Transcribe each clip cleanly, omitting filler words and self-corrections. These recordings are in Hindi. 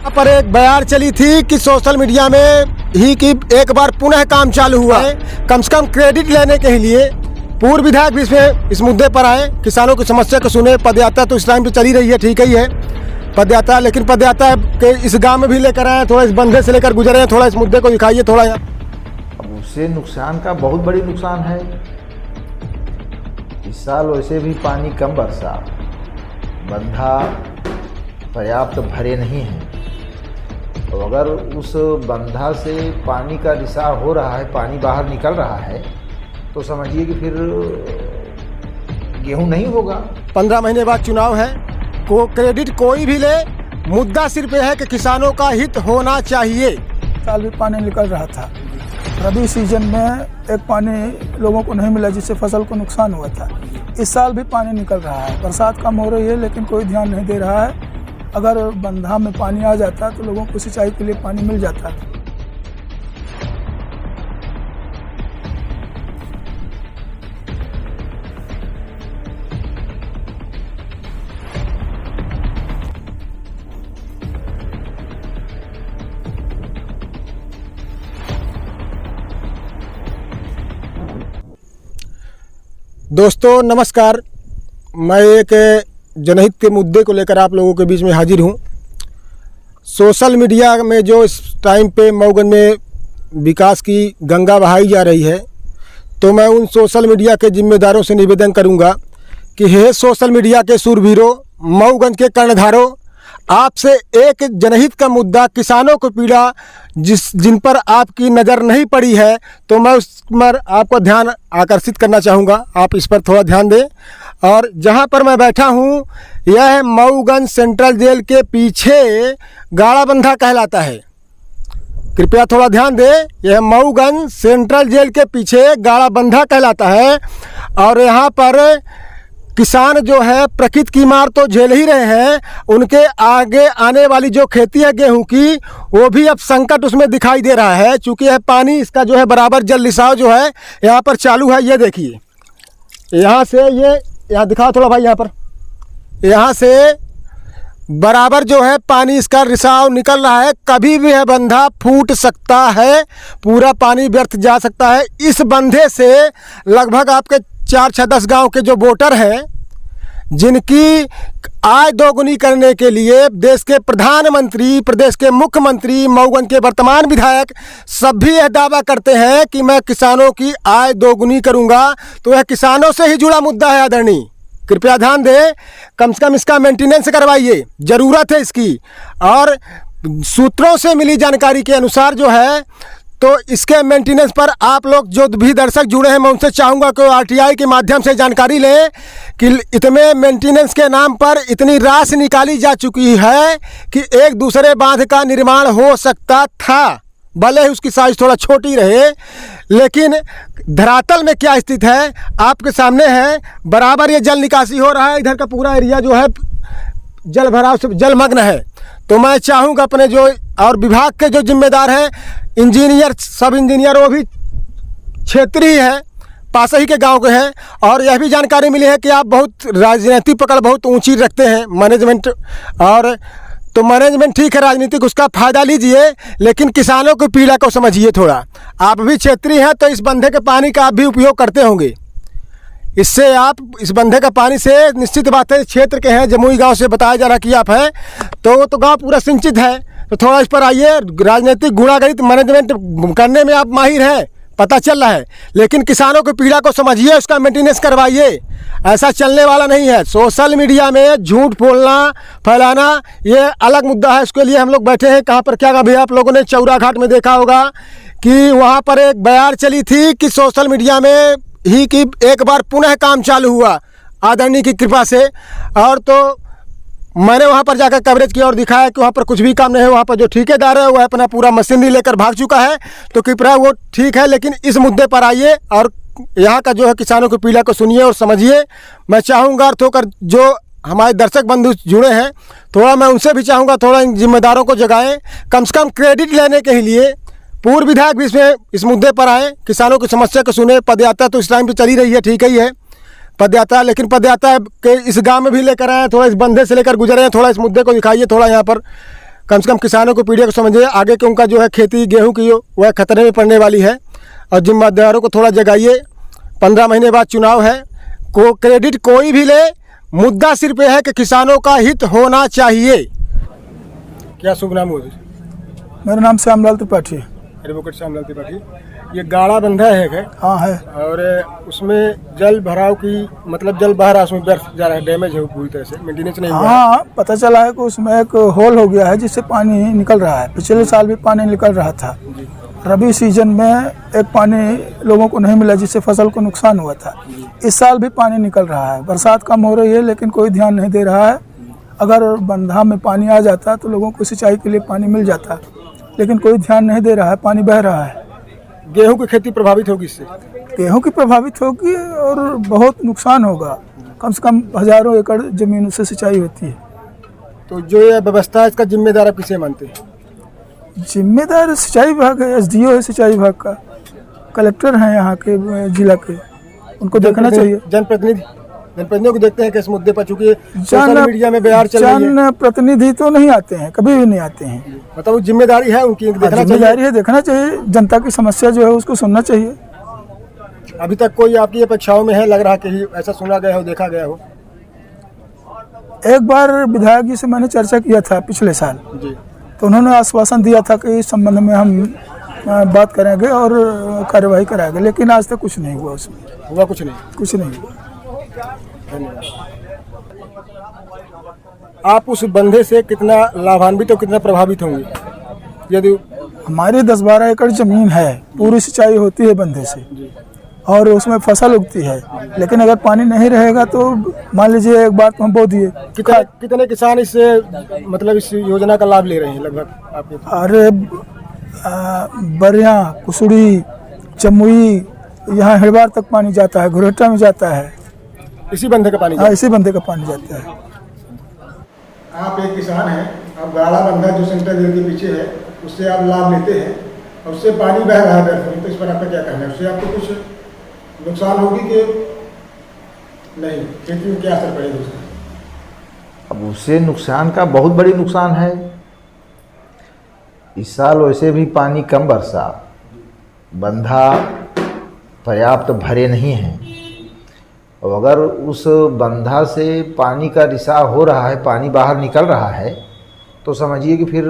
यहाँ पर एक बयार चली थी कि सोशल मीडिया में ही कि एक बार पुनः काम चालू हुआ है। कम से कम क्रेडिट लेने के लिए पूर्व विधायक भी इसमें इस मुद्दे पर आए, किसानों की समस्या को सुने। पदयात्रा तो इस टाइम पे चली रही है, ठीक ही है पदयात्रा, लेकिन पदयात्रा के इस गांव में भी लेकर आए, थोड़ा इस बंधे से लेकर गुजरे हैं। थोड़ा इस मुद्दे को दिखाइए थोड़ा यहाँ। अब उससे नुकसान का बहुत बड़ी नुकसान है। इस साल वैसे भी पानी कम बरसा, बंधा पर्याप्त भरे नहीं हैं। तो अगर उस बंधा से पानी का रिसाव हो रहा है, पानी बाहर निकल रहा है, तो समझिए कि फिर गेहूं नहीं होगा। 15 महीने बाद चुनाव है, को क्रेडिट कोई भी ले, मुद्दा सिर्फ यह है कि किसानों का हित होना चाहिए। साल भी पानी निकल रहा था, रबी सीजन में एक पानी लोगों को नहीं मिला जिससे फसल को नुकसान हुआ था। इस साल भी पानी निकल रहा है, बरसात कम हो रही है लेकिन कोई ध्यान नहीं दे रहा है। अगर बंधा में पानी आ जाता तो लोगों को सिंचाई के लिए पानी मिल जाता। दोस्तों नमस्कार, मैं एक जनहित के मुद्दे को लेकर आप लोगों के बीच में हाजिर हूँ। सोशल मीडिया में जो इस टाइम पे मऊगन में विकास की गंगा बहाई जा रही है, तो मैं उन सोशल मीडिया के जिम्मेदारों से निवेदन करूँगा कि हे सोशल मीडिया के सूरवीरों, मऊगंज के कर्णधारों, आपसे एक जनहित का मुद्दा, किसानों को पीड़ा जिन पर आपकी नज़र नहीं पड़ी है, तो मैं उस पर आपका ध्यान आकर्षित करना चाहूँगा। आप इस पर थोड़ा ध्यान दें। और जहाँ पर मैं बैठा हूँ, यह मऊगंज सेंट्रल जेल के पीछे गाड़ाबंधा कहलाता है। कृपया थोड़ा ध्यान दें, यह मऊगंज सेंट्रल जेल के पीछे गाड़ाबंधा कहलाता है। और यहाँ पर किसान जो है प्रकृति की मार तो झेल ही रहे हैं, उनके आगे आने वाली जो खेती है गेहूं की, वो भी अब संकट उसमें दिखाई दे रहा है। चूँकि यह पानी इसका जो है बराबर जल रिसाव जो है यहाँ पर चालू है। ये देखिए, यहाँ से ये यहाँ दिखाओ थोड़ा भाई, यहाँ पर यहाँ से बराबर जो है पानी इसका रिसाव निकल रहा है। कभी भी यह बंधा फूट सकता है, पूरा पानी व्यर्थ जा सकता है। इस बंधे से लगभग आपके 4-10 गांव के जो वोटर हैं, जिनकी आय दोगुनी करने के लिए देश के प्रधानमंत्री, प्रदेश के मुख्यमंत्री, मऊगंज के वर्तमान विधायक सभी यह दावा करते हैं कि मैं किसानों की आय दोगुनी करूंगा। तो यह किसानों से ही जुड़ा मुद्दा है आदरणीय, कृपया ध्यान दें। कम से कम इसका मेंटेनेंस करवाइए, ज़रूरत है इसकी। और सूत्रों से मिली जानकारी के अनुसार जो है, तो इसके मेंटेनेंस पर आप लोग जो भी दर्शक जुड़े हैं, मैं उनसे चाहूँगा कि आरटीआई के माध्यम से जानकारी लें कि इतने मेंटेनेंस के नाम पर इतनी राशि निकाली जा चुकी है कि एक दूसरे बांध का निर्माण हो सकता था, भले ही उसकी साइज थोड़ा छोटी रहे, लेकिन धरातल में क्या स्थिति है आपके सामने है। बराबर ये जल निकासी हो रहा है, इधर का पूरा एरिया जो है जल भराव से जलमग्न है। तो मैं चाहूँगा अपने जो और विभाग के जो जिम्मेदार हैं, इंजीनियर, सब इंजीनियर, वो भी क्षेत्रीय हैं, पास ही के गांव के हैं। और यह भी जानकारी मिली है कि आप बहुत राजनीतिक पकड़ बहुत ऊंची रखते हैं, मैनेजमेंट। और तो मैनेजमेंट ठीक है, राजनीतिक उसका फ़ायदा लीजिए, लेकिन किसानों की पीड़ा को समझिए थोड़ा। आप भी क्षेत्रीय हैं, तो इस बंधे के पानी का आप भी उपयोग करते होंगे। इससे आप इस बंधे का पानी से निश्चित बात है, क्षेत्र के हैं, जमुई गांव से बताया जा रहा कि आप हैं, तो गांव पूरा सिंचित है। तो थोड़ा इस पर आइए। राजनीतिक गुणागणित मैनेजमेंट करने में आप माहिर हैं, पता चल रहा है, लेकिन किसानों की पीड़ा को समझिए, उसका मेंटेनेंस करवाइए। ऐसा चलने वाला नहीं है। सोशल मीडिया में झूठ बोलना, फैलाना, ये अलग मुद्दा है। उसके लिए हम लोग बैठे हैं। कहाँ पर क्या कहा भैया, आप लोगों ने चौरा घाट में देखा होगा कि वहाँ पर एक बयार चली थी कि सोशल मीडिया में ही कि एक बार पुनः काम चालू हुआ आदरणीय की कृपा से। और तो मैंने वहाँ पर जाकर कवरेज किया और दिखाया कि वहाँ पर कुछ भी काम नहीं है। वहाँ पर जो ठेकेदार है वो अपना पूरा मशीनरी लेकर भाग चुका है। तो कृपया वो ठीक है, लेकिन इस मुद्दे पर आइए और यहाँ का जो है किसानों की पीड़ा को सुनिए और समझिए। मैं चाहूँगा अर्थ होकर जो हमारे दर्शक बंधु जुड़े हैं, थोड़ा मैं उनसे भी चाहूँगा, थोड़ा इन जिम्मेदारों को जगाएं। कम से कम क्रेडिट लेने के लिए पूर्व विधायक भी इसमें इस मुद्दे पर आए, किसानों की समस्या को सुने। पदयात्रा तो इस टाइम पे चली रही है, ठीक ही है पदयात्रा, लेकिन पदयात्रा के इस गांव में भी लेकर आए, थोड़ा इस बंधे से लेकर गुजरे हैं। थोड़ा इस मुद्दे को दिखाइए थोड़ा यहाँ पर। कम से कम किसानों को पीढ़ियों को समझिए, आगे के उनका जो है खेती गेहूं की वह खतरे में पड़ने वाली है। और जिम्मेदारों को थोड़ा जगाइए। 15 महीने बाद चुनाव है, को क्रेडिट कोई भी ले, मुद्दा सिर्फ यह है कि किसानों का हित होना चाहिए। क्या शुभ नाम हुआ? मेरा नाम श्यामलाल त्रिपाठी है। एडवोकेट श्यामलाल त्रिपाठी। ये गाड़ा बंधा है हाँ है। और उसमें जल भराव की मतलब जल बह रहा है, उसमें बर्फ जा रहा है, डैमेज है पूरी तरह से, मेंटेनेंस नहीं हुआ है। हाँ, पता चला है कि उसमें एक होल हो गया है जिससे पानी निकल रहा है। पिछले साल भी पानी निकल रहा था। रबी सीजन में एक पानी लोगों को नहीं मिला जिससे फसल को नुकसान हुआ था। इस साल भी पानी निकल रहा है। बरसात कम हो रही है लेकिन कोई ध्यान नहीं दे रहा है। अगर बंधा में पानी आ जाता तो लोगों को सिंचाई के लिए पानी मिल जाता, लेकिन कोई ध्यान नहीं दे रहा है, पानी बह रहा है। गेहूं की खेती प्रभावित होगी इससे? गेहूं की प्रभावित होगी और बहुत नुकसान होगा। कम से कम हजारों एकड़ जमीन से सिंचाई होती है। तो जो ये व्यवस्था है इसका जिम्मेदार आप किसे मानते हैं? जिम्मेदार सिंचाई विभाग है, एसडीओ है सिंचाई विभाग का, कलेक्टर हैं यहाँ के जिला के, उनको देखना चाहिए। जनप्रतिनिधियों को देखते हैं कि इस मुद्दे पर, चूंकि सोशल मीडिया में बयार चल रही है। जनप्रतिनिधि तो नहीं आते हैं, कभी भी नहीं आते हैं। मतलब वो जिम्मेदारी है उनकी, देखना चाहिए। जिम्मेदारी है, देखना चाहिए। जनता की समस्या जो है उसको सुनना चाहिए। अभी तक कोई आपकी अपेक्षाओं में है, लग रहा कि ऐसा सुना गया हो, देखा गया हो? एक बार विधायक जी से मैंने चर्चा किया था पिछले साल जी, तो उन्होंने आश्वासन दिया था कि इस संबंध में हम बात करेंगे और कार्यवाही कराएंगे, लेकिन आज तक कुछ नहीं हुआ। उसमें हुआ कुछ नहीं? कुछ नहीं हुआ। आप उस बंधे से कितना लाभान्वित और कितना प्रभावित होंगे? यदि हमारी 10-12 एकड़ जमीन है, पूरी सिंचाई होती है बंधे से और उसमें फसल उगती है, लेकिन अगर पानी नहीं रहेगा तो मान लीजिए एक बार तो हम बो दिए। कितने किसान इससे मतलब इस योजना का लाभ ले रहे हैं लगभग आपके? अरे बरिया, कुसुड़ी, जमुई, यहाँ हिड़बार तक पानी जाता है, घुरेटा में जाता है। इसी बंधे का पानी? हाँ, इसी बंधे का पानी जाता है। आप एक किसान हैं, आप गाड़ा बंधा जो सेंट्रल जेल के पीछे है उससे आप लाभ लेते हैं और उससे पानी बह रहा है, तो इस पर आपका क्या कहना है? उससे आपको कुछ नुकसान होगी कि नहीं? खेती में क्या असर पड़ेगा उसका? अब उससे नुकसान का बहुत बड़ी नुकसान है। इस साल वैसे भी पानी कम बरसा, बंधा पर्याप्त भरे नहीं हैं। और अगर उस बंधा से पानी का रिसाव हो रहा है, पानी बाहर निकल रहा है, तो समझिए कि फिर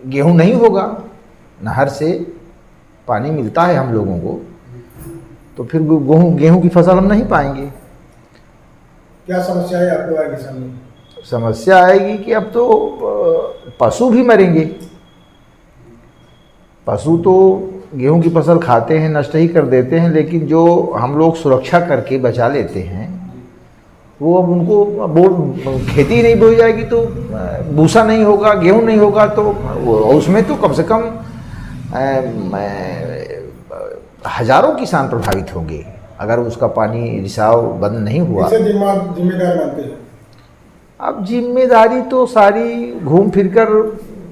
गेहूं नहीं होगा। नहर से पानी मिलता है हम लोगों को, तो फिर गेहूं की फसल हम नहीं पाएंगे। क्या समस्या है आपको आएगी सामने? समस्या आएगी कि अब तो पशु भी मरेंगे। पशु तो गेहूं की फसल खाते हैं, नष्ट ही कर देते हैं, लेकिन जो हम लोग सुरक्षा करके बचा लेते हैं वो अब उनको खेती नहीं बोई जाएगी तो भूसा नहीं होगा, गेहूं नहीं होगा, तो उसमें तो कम से कम हजारों किसान प्रभावित होंगे अगर उसका पानी रिसाव बंद नहीं हुआ। जिम्मेदार मानते हैं? अब जिम्मेदारी तो सारी घूम फिरकर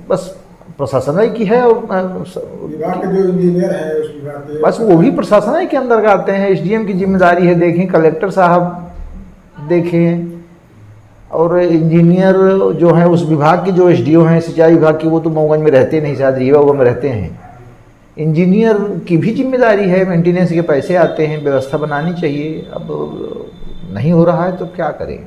बस प्रशासन की है और विभाग के जो इंजीनियर हैं उस विभाग के, बस वो भी प्रशासन के अंदर आते हैं। एसडीएम की जिम्मेदारी है, देखें कलेक्टर साहब देखें, और इंजीनियर जो हैं उस विभाग के जो एसडीओ हैं सिंचाई विभाग के, वो तो मऊगंज में रहते नहीं, शायद रीवा में रहते हैं। इंजीनियर की भी जिम्मेदारी है, मेंटेनेंस के पैसे आते हैं, व्यवस्था बनानी चाहिए। अब नहीं हो रहा है तो क्या करें?